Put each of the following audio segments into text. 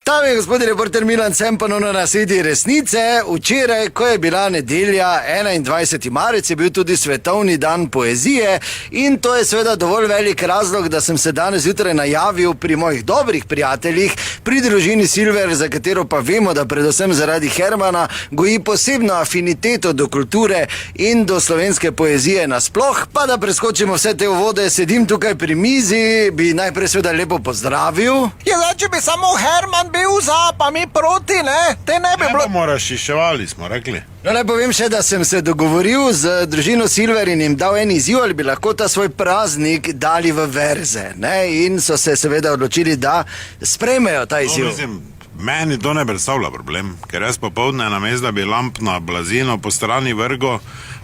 Tam je gospod reporter Milan Sem ponovno na sledi resnice. Včeraj, ko je bila nedelja, 21. marec, je bil tudi svetovni dan poezije in to je seveda dovolj velik razlog, da sem se danes zjutraj najavil pri mojih dobrih prijateljih, pri družini Silver, za katero pa vemo, da predvsem zaradi Hermana goji posebno afiniteto do kulture in do slovenske poezije nasploh. Pa da preskočimo vse te uvode, sedim tukaj pri mizi, bi najprej seveda lepo pozdravil. Ja, zdaj, če bi samo Herman bil za, pa mi proti, ne? Te ne bi bilo... Ne bomo razšiševali, smo rekli. No, naj povem še, da sem se dogovoril z družino Silver in jim dal en izziv, ali bi lahko ta svoj praznik dali v verze, ne? In so se seveda odločili, da sprejmejo ta izziv. No, mislim, meni to ne predstavlja problem, ker jaz popoldne namesto, da bi lamp na blazino po strani vrgo,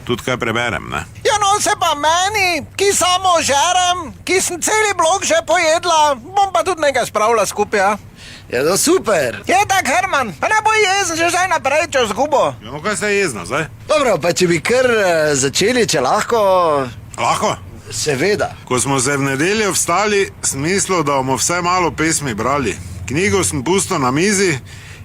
tudi kaj preberem, ne? Ja, no, se pa meni, ki samo žerem, ki sem celi blok že pojedla, bom pa tudi nekaj spravila skupaj, ja? Ja, to super. Je tak, Herman, pa ne boj jezen, že zdaj naprej, če zgubo. Ja, no, kaj se je jezno, zdaj? Dobro, pa če bi kar začeli, če lahko... Lahko? Seveda. Ko smo se v nedeljo vstali, sem mislil, da bomo vse malo pesmi brali. Knjigo sem pustil na mizi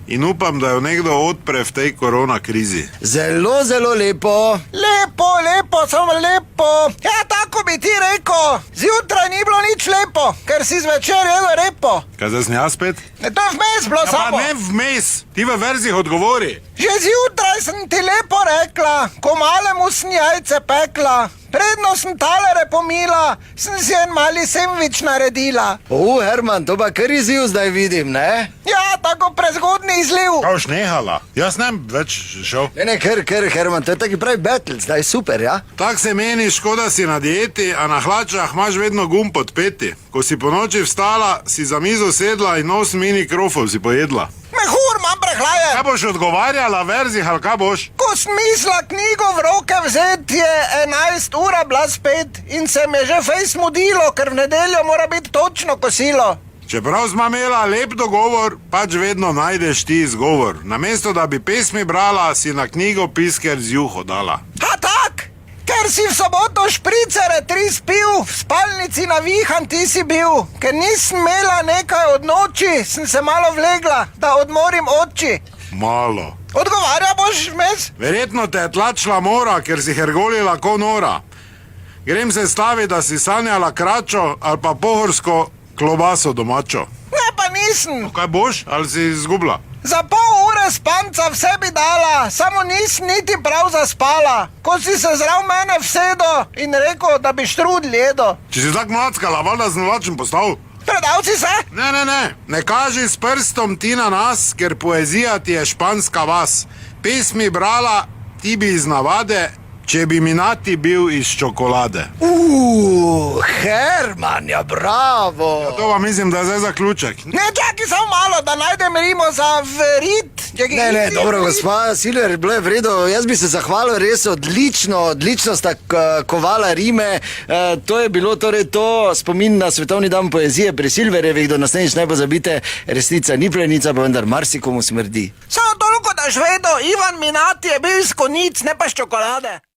in upam, da jo nekdo odpre v tej korona krizi. Zelo, zelo lepo. Lepo, lepo, samo lepo. Ja, tako bi ti rekel. Zjutraj ni bilo nič lepo, ker si zvečer jedel repo. Kaj zdaj sem jaz spet? Ne, to je vmes bilo Ja, samo. pa ne vmes, ti v verzih odgovori. Že zjutraj sem ti lepo rekla, ko malemu sem jajce pekla. Predno sem talere pomila, sem si en mali sendvič naredila. Herman, to pa kar izziv zdaj vidim, ne? Ja, tako prezgodni izliv. Kaj boš nehala? Jaz ne bi več šel. Ne, kar, Herman, to je taki pravi battle, zdaj super, ja? Tak se meni, škoda si na dieti, a na hlačah imaš vedno gumb podpeti. Ko si po noči vstala, si za mizo sedla in 8 mini krofov si pojedla. Mehur, imam prehlaje. Kaj boš odgovarjala v verzih ali kaj boš? Ko sem mislila knjigo v roke vzeti, je 11 ura bila spet in se mi je že fejs mudilo, ker v nedeljo mora biti točno kosilo. Čeprav smo imela lep dogovor, pač vedno najdeš ti izgovor. Namesto da bi pesmi brala, si na knjigo pisker z juho dala. A tak? Ker si v soboto špricere 3 spil, v spalnici navihan ti si bil. Ker nisem imela nekaj od noči, sem se malo vlegla, da odmorim oči. Malo. Odgovarja boš vmes? Verjetno te je tlačila mora, ker si hergolila ko nora. Grem se staviti, da si sanjala kračo ali pa pohorsko klobaso domačo. Ne, pa nisem. Kaj boš? Ali si izgubila? Za pol ure spanca vse bi dala, samo nisem niti prav zaspala. Ko si se zrav mene vsedo in rekel, da bi štrudl jedo. Če si tak mlackala, valjda sem lačen postal. Predal si se? Ne. Ne kaži s prstom ti na nas, ker poezija ti je španska vas. Pesmi brala ti bi iz navade, če bi Minati bil iz čokolade. Herman, ja, bravo. Ja, to pa mislim, da je zdaj zaključek. Ne, čakaj samo malo, da najdem rimo za verit. Ne, dobro, gospa Silver, bilo je v redu. Jaz bi se zahvalil, res odlično sta kovala rime. To je bilo torej to, spomin na svetovni dan poezije pri Silverjevih, do naslednjič ne pozabite, resnica ni plenica, pa vendar marsikomu smrdi. Samo toliko, da žvedo, Ivan Minati je bil iz konic, ne pa iz čokolade.